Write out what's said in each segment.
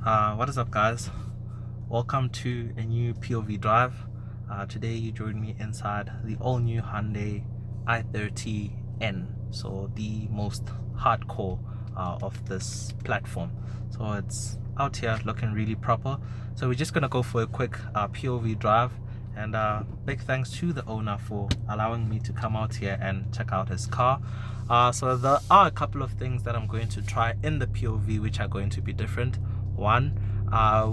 What is up, guys? Welcome to a new POV drive. Today you join me inside the all-new Hyundai I30N, so the most hardcore of this platform. So it's out here looking really proper. So we're just gonna go for a quick POV drive, and big thanks to the owner for allowing me to come out here and check out his car. So there are a couple of things that I'm going to try in the POV which are going to be different. One,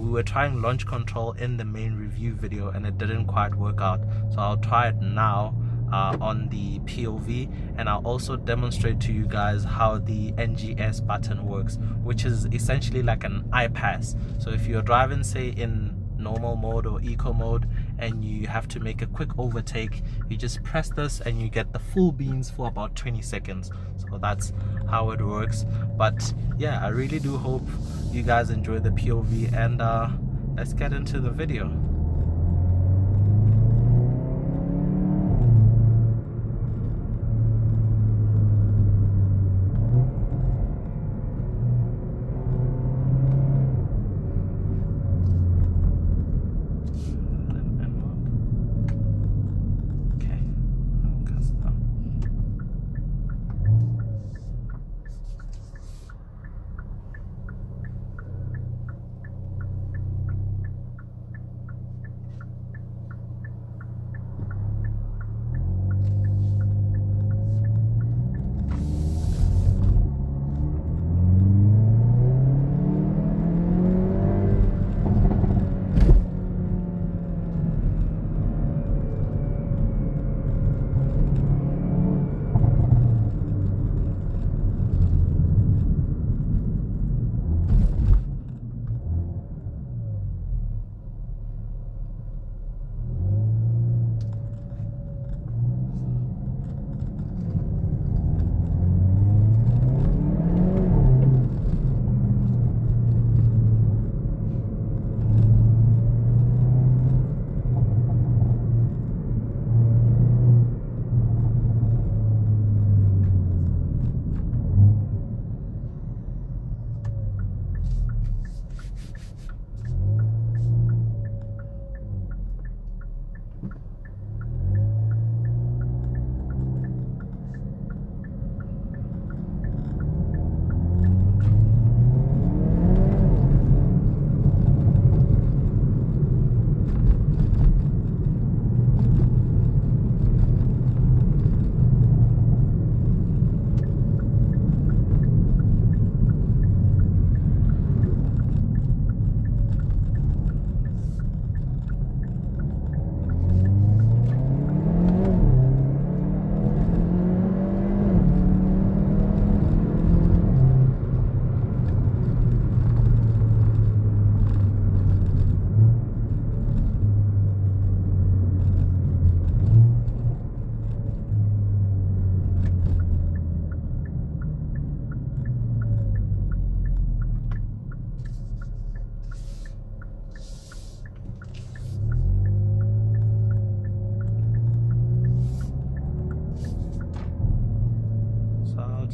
we were trying launch control in the main review video and it didn't quite work out, so I'll try it now on the POV, and I'll also demonstrate to you guys how the NGS button works, which is essentially like an iPass. So if you're driving, say, in normal mode or eco mode, and you have to make a quick overtake, you just press this and you get the full beans for about 20 seconds. So that's how it works. But yeah, I really do hope you guys enjoy the POV, and let's get into the video.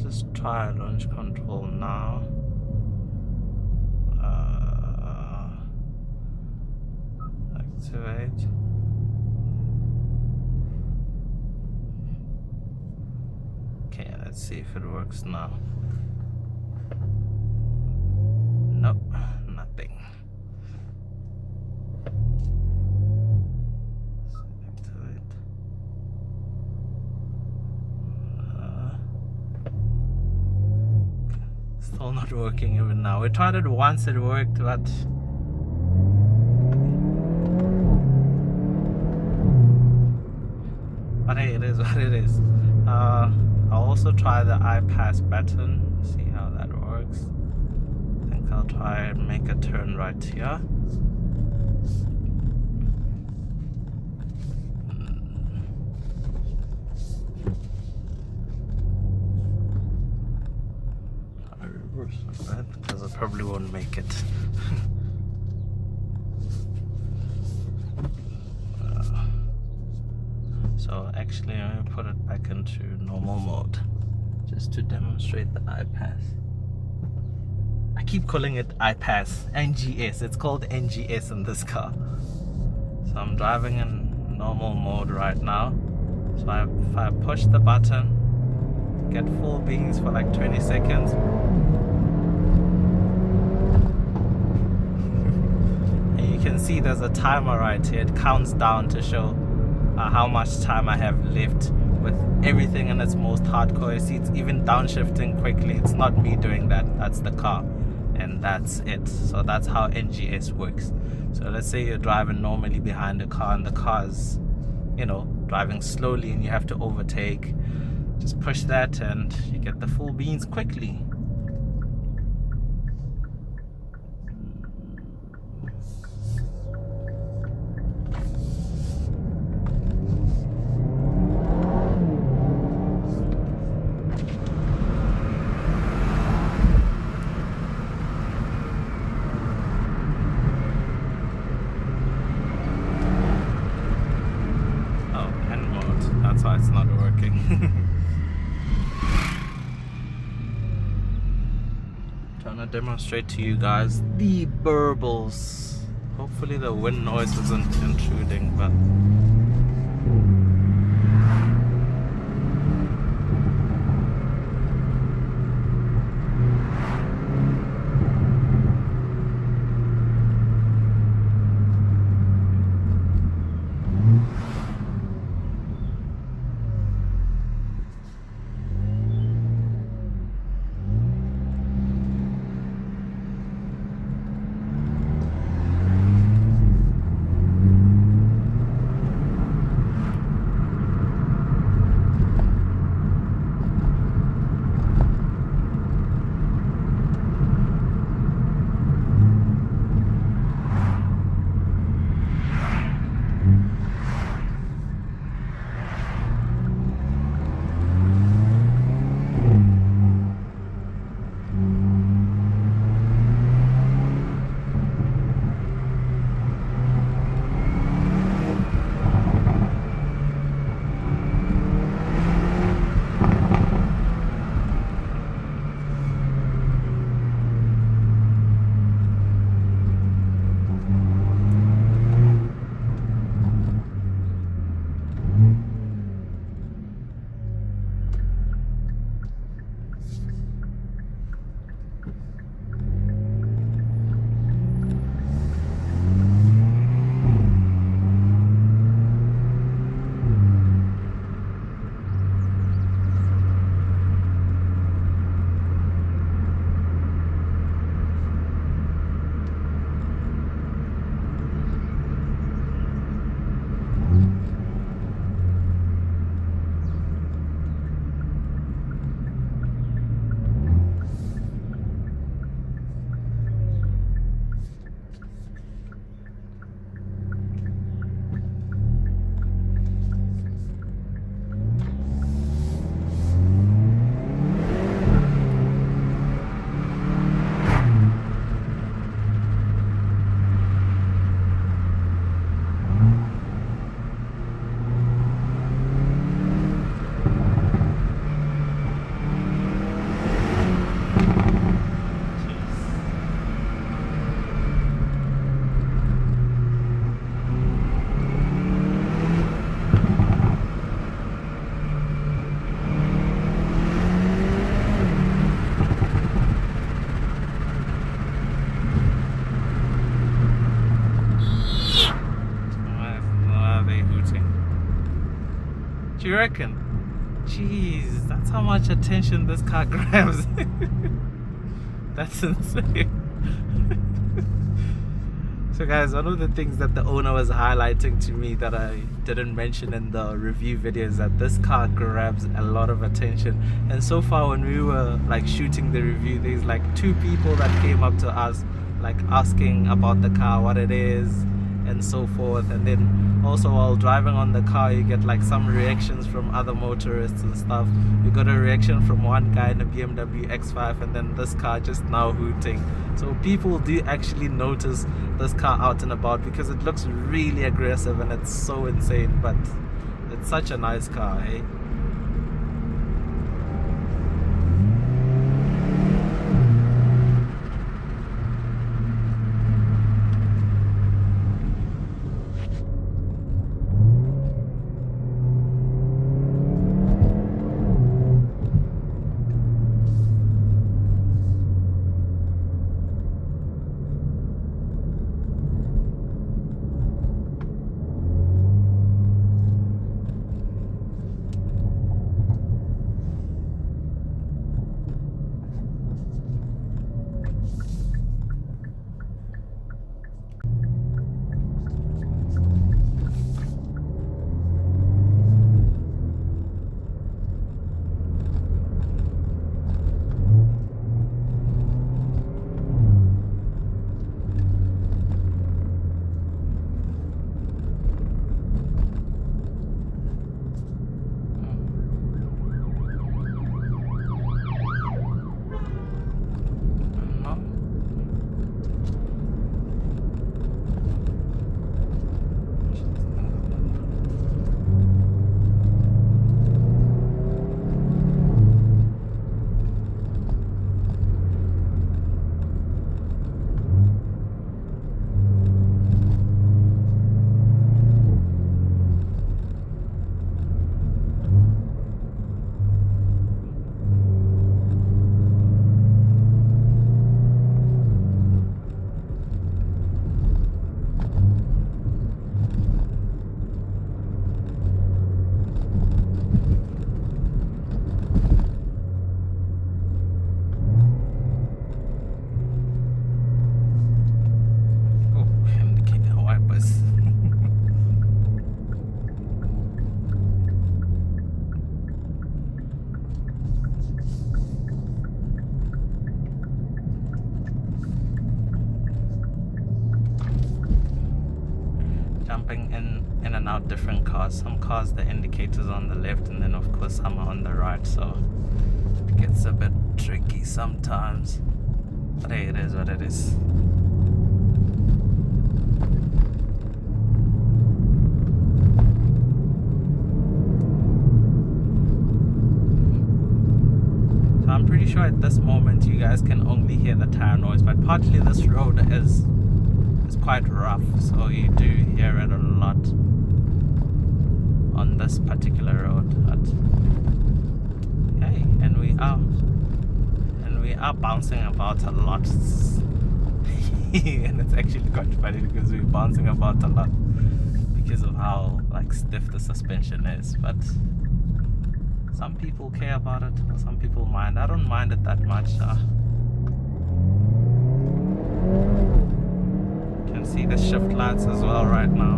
Just try launch control now. Activate. Okay, let's see if it works now. Nope, nothing. Still not working even now. We tried it once, it worked, but hey, it is what it is. I'll also try the iPass button, see how that works. I think I'll try and make a turn right here. Because I probably won't make it. So actually I'm going to put it back into normal mode just to demonstrate the iPass. I keep calling it iPass, NGS. It's called NGS in this car. So I'm driving in normal mode right now. So if I push the button, get full beans for like 20 seconds. And you can see there's a timer right here. It counts down to show how much time I have left with everything in its most hardcore. You see it's even downshifting quickly. It's not me doing that, that's the car. And that's it. So that's how NGS works. So let's say you're driving normally behind a car and the car is, you know, driving slowly and you have to overtake. Just push that and you get the full beans quickly. That's why it's not working. Trying to demonstrate to you guys the burbles. Hopefully the wind noise isn't intruding, but do you reckon? Jeez, that's how much attention this car grabs. That's insane. So guys, one of the things that the owner was highlighting to me that I didn't mention in the review video is that this car grabs a lot of attention. And so far when we were like shooting the review, there's like 2 people that came up to us like asking about the car, what it is and so forth. And then also while driving on the car you get like some reactions from other motorists and stuff. We got a reaction from one guy in a BMW X5 and then this car just now hooting. So people do actually notice this car out and about because it looks really aggressive and it's so insane, but it's such a nice car, eh? jumping in and out different cars. Some cars, the indicators on the left, and then of course some are on the right, so it gets a bit tricky sometimes. But hey, it is what it is. So I'm pretty sure at this moment you guys can only hear the tire noise, but partly this road is quite rough, so you do hear it a lot on this particular road. But hey, and we are bouncing about a lot. And it's actually quite funny because we're bouncing about a lot because of how like stiff the suspension is. But some people care about it, or some people mind. I don't mind it that much. See the shift lights as well right now.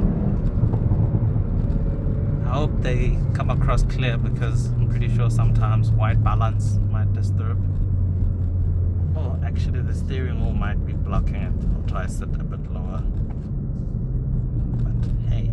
I hope they come across clear because I'm pretty sure sometimes white balance might disturb. Oh, actually the steering wheel might be blocking it. I'll try to sit a bit lower. But hey.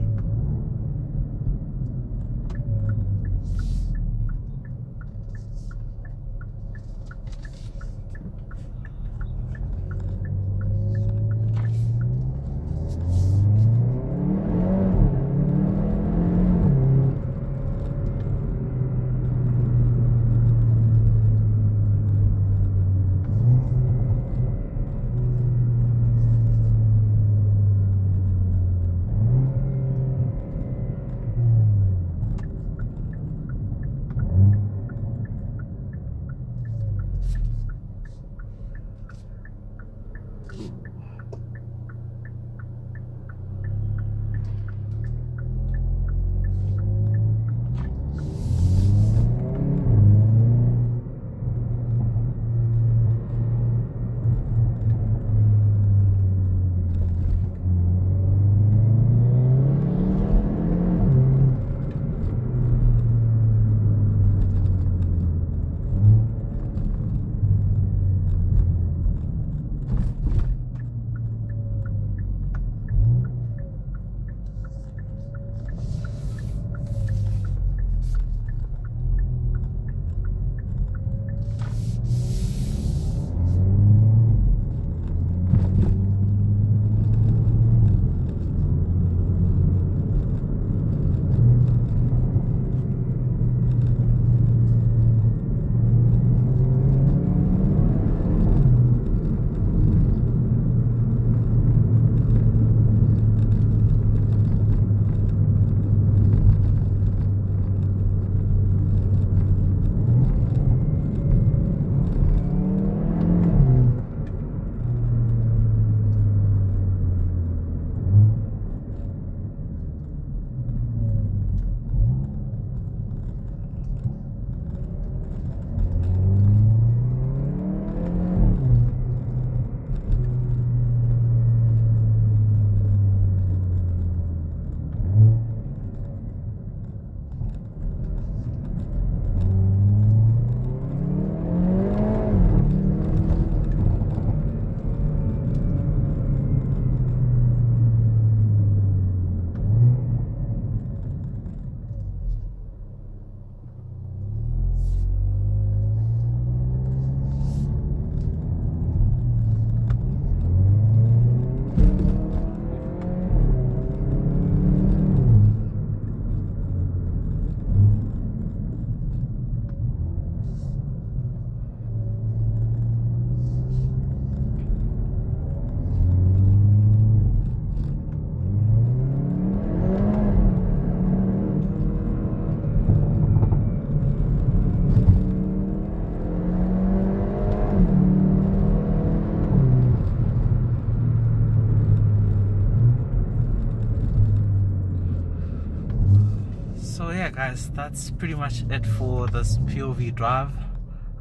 guys, that's pretty much it for this POV drive.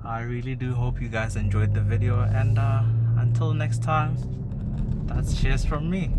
I really do hope you guys enjoyed the video, and until next time, that's cheers from me.